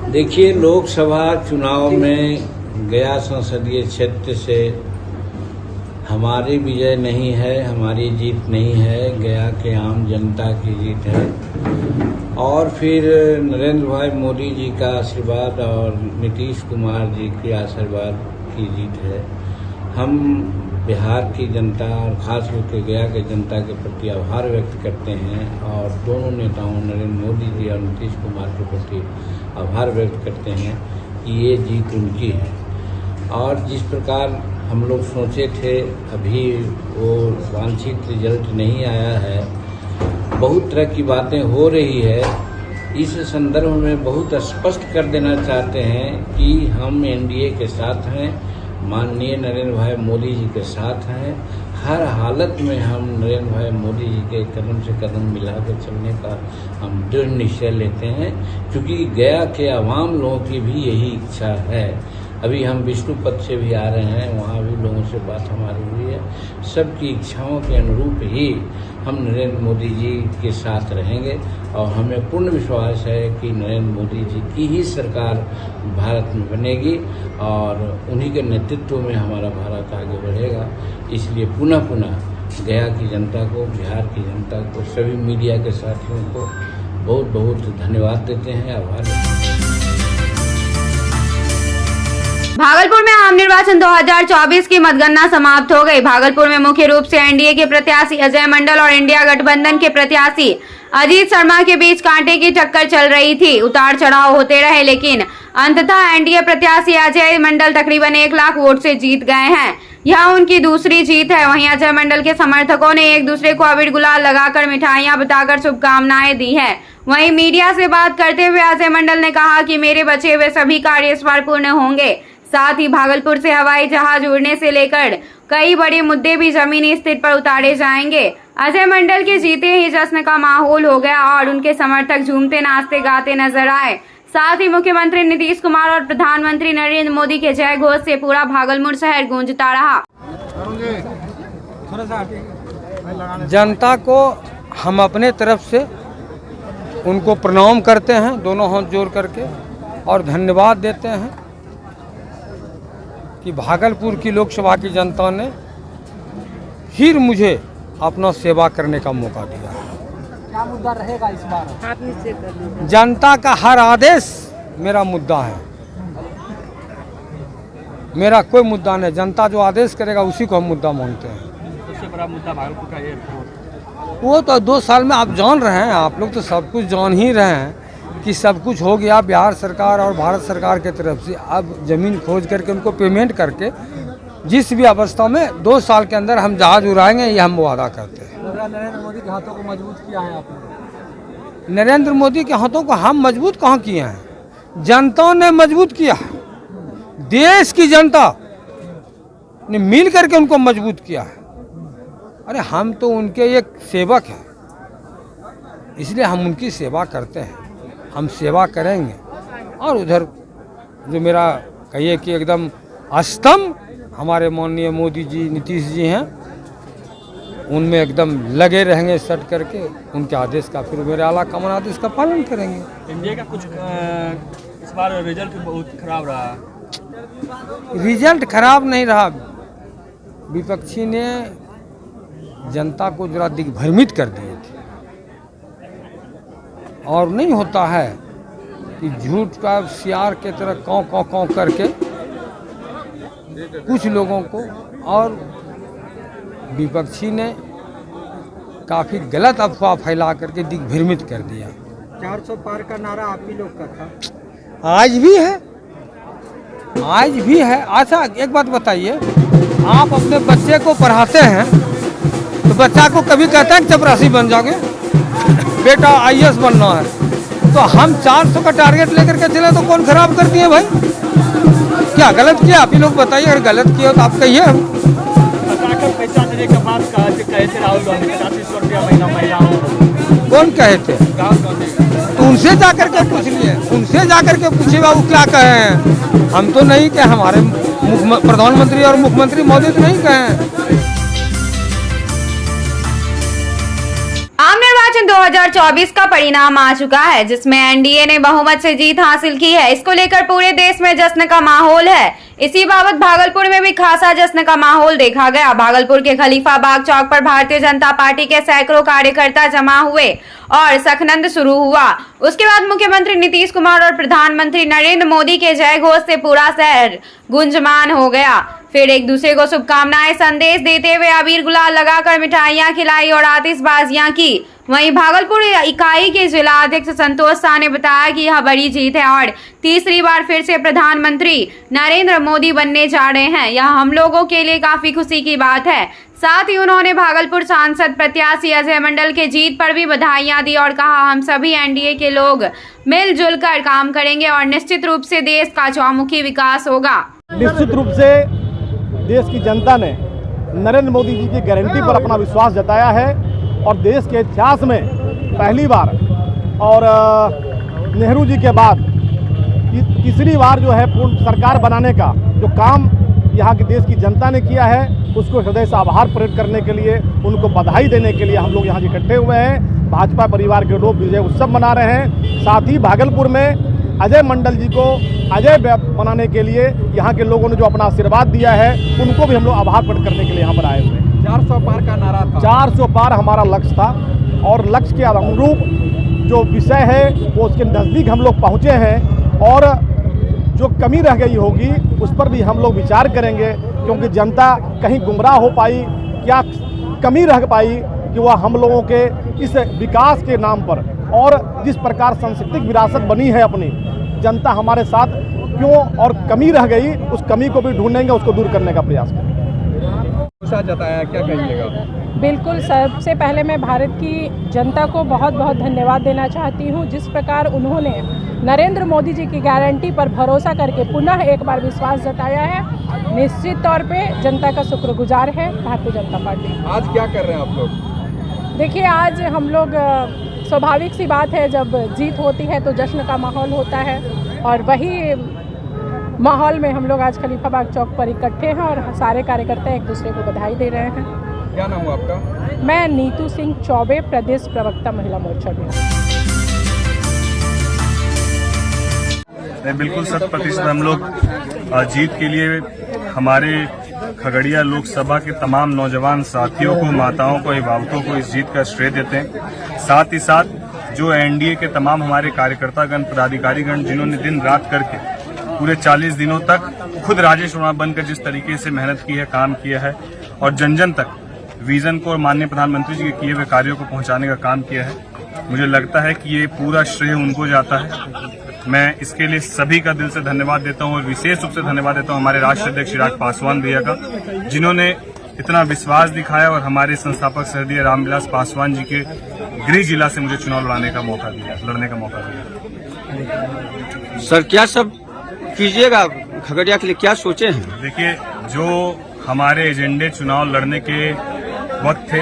देखिए, लोकसभा चुनाव में गया संसदीय क्षेत्र से हमारी विजय नहीं है, हमारी जीत नहीं है, गया के आम जनता की जीत है। और फिर नरेंद्र भाई मोदी जी का आशीर्वाद और नीतीश कुमार जी के आशीर्वाद की जीत है। हम बिहार की जनता और खास करके गया के जनता के प्रति आभार व्यक्त करते हैं और दोनों नेताओं नरेंद्र मोदी जी और नीतीश कुमार के प्रति आभार व्यक्त करते हैं कि ये जीत उनकी है। और जिस प्रकार हम लोग सोचे थे, अभी वो वांछित रिजल्ट नहीं आया है, बहुत तरह की बातें हो रही है। इस संदर्भ में बहुत स्पष्ट कर देना चाहते हैं कि हम एनडीए के साथ हैं, माननीय नरेंद्र भाई मोदी जी के साथ हैं। हर हालत में हम नरेंद्र भाई मोदी जी के कदम से कदम मिलाकर चलने का हम दृढ़ निश्चय लेते हैं, क्योंकि गया के आवाम लोगों की भी यही इच्छा है। अभी हम विष्णुपद से भी आ रहे हैं, वहाँ भी लोगों से बात हमारी हुई है। सबकी इच्छाओं के अनुरूप ही हम नरेंद्र मोदी जी के साथ रहेंगे और हमें पूर्ण विश्वास है कि नरेंद्र मोदी जी की ही सरकार भारत में बनेगी और उन्हीं के नेतृत्व में हमारा भारत आगे बढ़ेगा। इसलिए पुनः गया की जनता को, बिहार की जनता को, सभी मीडिया के साथियों को बहुत बहुत धन्यवाद देते हैं, आभार। भागलपुर में आम निर्वाचन 2024 की मतगणना समाप्त हो गई। भागलपुर में मुख्य रूप से एनडीए के प्रत्याशी अजय मंडल और इंडिया गठबंधन के प्रत्याशी अजीत शर्मा के बीच कांटे की टक्कर चल रही थी। उतार चढ़ाव होते रहे, लेकिन अंततः एनडीए प्रत्याशी अजय मंडल तकरीबन 1 लाख वोट से जीत गए हैं। यह उनकी दूसरी जीत है। वहीं अजय मंडल के समर्थकों ने एक दूसरे को अबीर गुलाल लगाकर मिठाइयां बताकर शुभकामनाएं दी है। वहीं मीडिया से बात करते हुए अजय मंडल ने कहा कि मेरे बचे हुए सभी कार्य इस बार पूर्ण होंगे। साथ ही भागलपुर से हवाई जहाज उड़ने से लेकर कई बड़े मुद्दे भी जमीनी स्थिति पर उतारे जाएंगे। अजय मंडल के जीते ही जश्न का माहौल हो गया और उनके समर्थक झूमते नाचते गाते नजर आए। साथ ही मुख्यमंत्री नीतीश कुमार और प्रधानमंत्री नरेंद्र मोदी के जय घोष से पूरा भागलपुर शहर गूंजता रहा। जनता को हम अपने तरफ से उनको प्रणाम करते हैं, दोनों हाथ जोड़ करके, और धन्यवाद देते हैं कि भागलपुर की लोकसभा की जनता ने फिर मुझे अपना सेवा करने का मौका दिया। क्या मुद्दा रहेगा इस बार? जनता का हर आदेश मेरा मुद्दा है, मेरा कोई मुद्दा नहीं। जनता जो आदेश करेगा उसी को हम मुद्दा मानते हैं। सबसे बड़ा मुद्दा भागलपुर का एयरपोर्ट, वो तो 2 साल में आप जान रहे हैं, आप लोग तो सब कुछ जान ही रहे हैं कि सब कुछ हो गया बिहार सरकार और भारत सरकार के तरफ से। अब ज़मीन खोज करके उनको पेमेंट करके जिस भी अवस्था में 2 साल के अंदर हम जहाज उड़ाएंगे, ये हम वादा करते हैं। नरेंद्र मोदी के हाथों को मजबूत किया है आपने? नरेंद्र मोदी के हाथों को हम मजबूत कहाँ किए हैं, जनता ने मजबूत किया है। देश की जनता ने मिल करके उनको मजबूत किया है। अरे हम तो उनके एक सेवक हैं, इसलिए हम उनकी सेवा करते हैं, हम सेवा करेंगे। और उधर जो मेरा कहिए कि एकदम स्तंभ हमारे माननीय मोदी जी, नीतीश जी हैं, उनमें एकदम लगे रहेंगे सट करके। उनके आदेश का, फिर मेरे आला कमान आदेश का पालन करेंगे। इंडिया का कुछ इस बार रिजल्ट बहुत खराब रहा। रिजल्ट खराब नहीं रहा, विपक्षी ने जनता को जरा दिग्भ्रमित कर दिए थे। और नहीं होता है कि झूठ का सियार के तरह काँव काँव काँव करके कुछ लोगों को, और विपक्षी ने काफ़ी गलत अफवाह फैला करके दिग्भ्रमित कर दिया। 400 पार का नारा आप ही लोग का था। आज भी है, आज भी है। अच्छा एक बात बताइए, आप अपने बच्चे को पढ़ाते हैं तो बच्चा को कभी कहते हैं कि चपरासी बन जाओगे, बेटा आईएएस बनना है, तो हम 400 का टारगेट लेकर के चले तो कौन खराब कर दिए भाई? क्या गलत किया आप ही लोग बताइए। अगर गलत किया तो आप कहिए। पैसा देने के बाद कहे थे राहुल गांधी 3500 रुपया महीना महिलाओं। कौन कहे थे? राहुल गांधी। तो उनसे जाकर के पूछ लिए, उनसे जाकर के पूछिए बाबू क्या कहे हैं। हम तो नहीं कहे, हमारे प्रधानमंत्री और मुख्यमंत्री मोदी तो नहीं कहे हैं। आम निर्वाचन 2024 का परिणाम आ चुका है, जिसमें एनडीए ने बहुमत से जीत हासिल की है। इसको लेकर पूरे देश में जश्न का माहौल है। इसी बाबत भागलपुर में भी खासा जश्न का माहौल देखा गया। भागलपुर के खलीफा बाग चौक पर भारतीय जनता पार्टी के सैकड़ों कार्यकर्ता जमा हुए और सखनंद शुरू हुआ। उसके बाद मुख्यमंत्री नीतीश कुमार और प्रधानमंत्री नरेंद्र मोदी के जय घोष से पूरा शहर गुंजमान हो गया। फिर एक दूसरे को शुभकामनाएं संदेश देते हुए अबीर गुलाल लगाकर मिठाइयां खिलाई और आतिशबाजियां की। वहीं भागलपुर इकाई के जिला अध्यक्ष संतोष शाह ने बताया कि यह बड़ी जीत है और तीसरी बार फिर से प्रधानमंत्री नरेंद्र मोदी बनने जा रहे हैं। यह हम लोगों के लिए काफी खुशी की बात है। साथ ही उन्होंने भागलपुर सांसद प्रत्याशी अजय मंडल के जीत पर भी बधाइयां दी और कहा, हम सभी एनडीए के लोग मिलजुल कर काम करेंगे और निश्चित रूप से देश का चौमुखी विकास होगा। निश्चित रूप से देश की जनता ने नरेंद्र मोदी जी की गारंटी पर अपना विश्वास जताया है और देश के इतिहास में पहली बार और नेहरू जी के बाद तीसरी बार जो है पूर्ण सरकार बनाने का जो काम यहाँ के देश की जनता ने किया है, उसको हृदय से आभार प्रकट करने के लिए, उनको बधाई देने के लिए हम लोग यहाँ इकट्ठे हुए हैं। भाजपा परिवार के लोग विजय उत्सव मना रहे हैं। साथ ही भागलपुर में अजय मंडल जी को अजय बनाने के लिए यहाँ के लोगों ने जो अपना आशीर्वाद दिया है, उनको भी हम लोग आभार प्रकट करने के लिए यहाँ पर आए हुए हैं। 400 पार का नारा था। 400 पार हमारा लक्ष्य था और लक्ष्य के अनुरूप जो विषय है वो उसके नज़दीक हम लोग पहुँचे हैं और जो कमी रह गई होगी उस पर भी हम लोग विचार करेंगे, क्योंकि जनता कहीं गुमराह हो पाई, क्या कमी रह पाई कि वह हम लोगों के इस विकास के नाम पर और जिस प्रकार सांस्कृतिक विरासत बनी है अपनी, जनता हमारे साथ क्यों और कमी रह गई, उस कमी को भी ढूंढेंगे, उसको दूर करने का प्रयास करेंगे। जताया, क्या कहिएगा? बिल्कुल, सबसे पहले मैं भारत की जनता को बहुत बहुत धन्यवाद देना चाहती हूँ। जिस प्रकार उन्होंने नरेंद्र मोदी जी की गारंटी पर भरोसा करके पुनः एक बार विश्वास जताया है, निश्चित तौर पे जनता का शुक्रगुजार है भारतीय जनता पार्टी। आज क्या कर रहे हैं आप लोग? देखिए, आज हम लोग स्वाभाविक सी बात है, जब जीत होती है तो जश्न का माहौल होता है और वही माहौल में हम लोग आज खलीफा बाग चौक पर इकट्ठे हैं और सारे कार्यकर्ता एक दूसरे को बधाई दे रहे हैं। क्या नाम हुआ आपका? मैं नीतू सिंह चौबे, प्रदेश प्रवक्ता महिला मोर्चा में। बिल्कुल 100% हम लोग जीत के लिए हमारे खगड़िया लोकसभा के तमाम नौजवान साथियों को, माताओं को, अभिभावकों को इस जीत का श्रेय देते हैं। साथ ही साथ जो एनडीए के तमाम हमारे कार्यकर्तागण, पदाधिकारीगण, जिन्होंने दिन रात करके पूरे 40 दिनों तक खुद राजेश वर्मा बनकर जिस तरीके से मेहनत की है, काम किया है और जन जन तक विजन को और माननीय प्रधानमंत्री जी के किए हुए कार्यों को पहुंचाने का काम किया है, मुझे लगता है कि ये पूरा श्रेय उनको जाता है। मैं इसके लिए सभी का दिल से धन्यवाद देता हूं और विशेष रूप से धन्यवाद देता हूं हमारे राष्ट्रीय अध्यक्ष चिराग पासवान भैया का, जिन्होंने इतना विश्वास दिखाया और हमारे संस्थापक स्वर्गीय रामविलास पासवान जी के गृह जिला से मुझे चुनाव लड़ने का मौका दिया। सर, क्या सब कीजिएगा खगड़िया के लिए, क्या सोचे हैं? देखिए, जो हमारे एजेंडे चुनाव लड़ने के वक्त थे,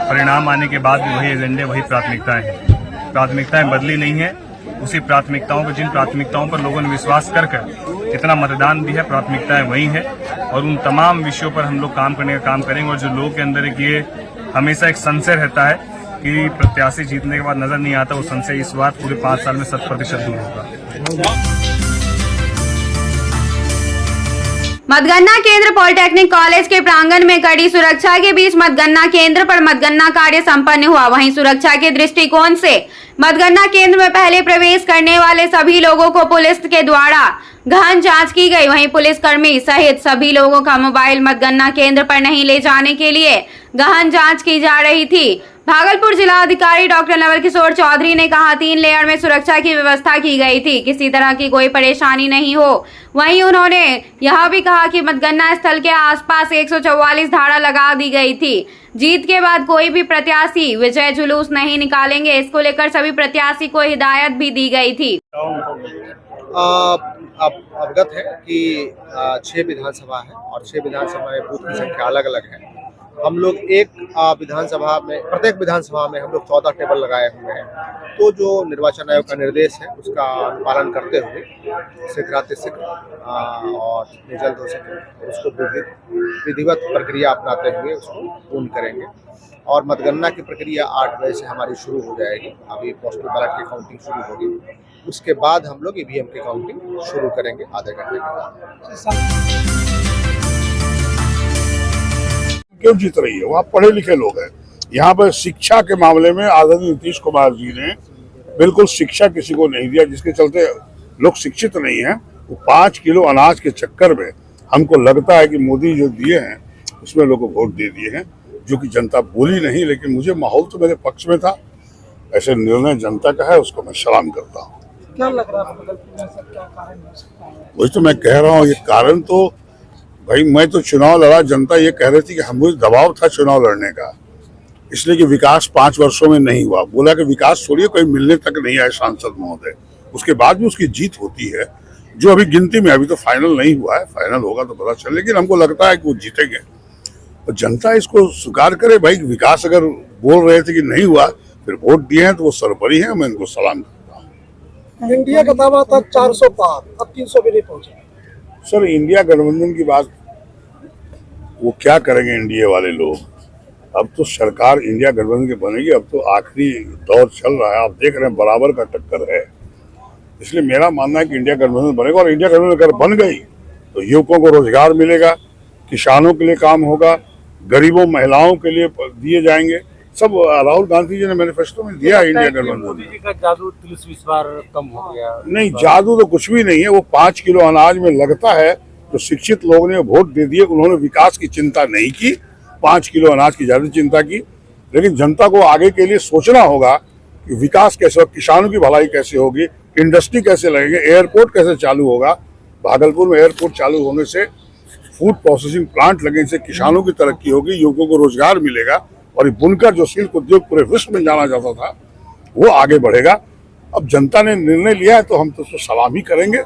परिणाम आने के बाद भी वही एजेंडे, वही प्राथमिकताएं हैं। प्राथमिकताएं बदली नहीं है। उसी प्राथमिकताओं पर, जिन प्राथमिकताओं पर लोगों ने विश्वास कर इतना मतदान भी है, प्राथमिकताएं वही है और उन तमाम विषयों पर हम लोग काम करने का काम करेंगे। और जो लोगों के अंदर एक ये हमेशा एक संशय रहता है कि प्रत्याशी जीतने के बाद नजर नहीं आता, वो संशय इस बार पूरे 5 साल में 100% दूर होगा। मतगणना केंद्र पॉलिटेक्निक कॉलेज के प्रांगण में कड़ी सुरक्षा के बीच मतगणना केंद्र पर मतगणना कार्य संपन्न हुआ। वहीं सुरक्षा के दृष्टिकोण से मतगणना केंद्र में पहले प्रवेश करने वाले सभी लोगों को पुलिस के द्वारा गहन जांच की गई। वहीं पुलिसकर्मी सहित सभी लोगों का मोबाइल मतगणना केंद्र पर नहीं ले जाने के लिए गहन जांच की जा रही थी। भागलपुर जिला अधिकारी डॉक्टर नवल किशोर चौधरी ने कहा, 3 लेयर में सुरक्षा की व्यवस्था की गई थी, किसी तरह की कोई परेशानी नहीं हो। वहीं उन्होंने यह भी कहा कि मतगणना स्थल के आसपास 144 धारा लगा दी गई थी। जीत के बाद कोई भी प्रत्याशी विजय जुलूस नहीं निकालेंगे, इसको लेकर सभी प्रत्याशी को हिदायत भी दी गई थी। आप अवगत है कि 6 विधानसभा है और 6 विधानसभा में बूथ की संख्या अलग अलग है हम लोग एक विधानसभा में, प्रत्येक विधानसभा में हम लोग 14 टेबल लगाए हुए हैं। तो जो निर्वाचन आयोग का निर्देश है उसका पालन करते हुए शीघ्र और जितनी जल्द हो सके उसको विधिवत प्रक्रिया अपनाते हुए उसको पूर्ण करेंगे। और मतगणना की प्रक्रिया 8 बजे से हमारी शुरू हो जाएगी। अभी पोस्टल बैलेट की काउंटिंग शुरू होगी, उसके बाद हम लोग ईवीएम की काउंटिंग शुरू करेंगे आधे घंटे के बाद। क्यों जीत रही है? वो आप पढ़े लिखे लोग हैं। यहाँ पर शिक्षा के मामले में आदरणीय नीतीश कुमार जी ने बिल्कुल शिक्षा किसी को नहीं दिया, जिसके चलते लोग शिक्षित नहीं हैं। वो 5 किलो अनाज के चक्कर में हमको लगता है कि मोदी जो दिए हैं उसमें लोगों को वोट दे दिए हैं, जो कि जनता बोली नहीं, लेकिन मुझे माहौल तो मेरे पक्ष में था। ऐसे निर्णय जनता का है, उसको मैं सलाम करता हूँ। क्या लग रहा है क्या कारण हो सकता है? वही तो मैं कह रहा हूँ, ये कारण तो भाई मैं तो चुनाव लड़ा, जनता ये कह रही थी कि हम दबाव था चुनाव लड़ने का, इसलिए कि विकास 5 वर्षों में नहीं हुआ। बोला कि विकास छोड़िए, कोई मिलने तक नहीं आए सांसद महोदय। उसके बाद भी उसकी जीत होती है, जो अभी गिनती में, अभी तो फाइनल नहीं हुआ है, फाइनल होगा तो पता चले, लेकिन हमको लगता है कि वो जीतेंगे और जनता इसको स्वीकार करे। भाई विकास अगर बोल रहे थे कि नहीं हुआ, फिर वोट दिए हैं तो वो सरपरी है, मैं इनको सलाम करता हूँ। इंडिया का दावा था 400 पार, अब 300 भी नहीं पहुंचे। सर, इंडिया गठबंधन की बात वो क्या करेंगे इंडिया वाले लोग? अब तो सरकार इंडिया गठबंधन की बनेगी, अब तो आखिरी दौर चल रहा है, आप देख रहे हैं बराबर का टक्कर है। इसलिए मेरा मानना है कि इंडिया गठबंधन बनेगा, और इंडिया गठबंधन अगर बन गई तो युवकों को रोजगार मिलेगा, किसानों के लिए काम होगा, गरीबों महिलाओं के लिए दिए जाएंगे सब। राहुल गांधी जी ने मैनिफेस्टो में दिया है इंडिया गठबंधन। मोदी जी का जादू इस बार कम हो गया? नहीं, जादू तो कुछ भी नहीं है। वो 5 किलो अनाज में लगता है तो शिक्षित लोगों ने वोट दे दिए, उन्होंने विकास की चिंता नहीं की, 5 किलो अनाज की ज्यादा चिंता की। लेकिन जनता को आगे के लिए सोचना होगा कि विकास कैसे होगा, किसानों की भलाई कैसे होगी, इंडस्ट्री कैसे लगेगी, एयरपोर्ट कैसे चालू होगा। भागलपुर में एयरपोर्ट चालू होने से फूड प्रोसेसिंग प्लांट लगने से किसानों की तरक्की होगी, युवकों को रोजगार मिलेगा, और ये बुनकर जो शिल्प उद्योग पूरे विश्व में जाना जाता था वो आगे बढ़ेगा। अब जनता ने निर्णय लिया है तो हम तो उसको सलाम ही करेंगे।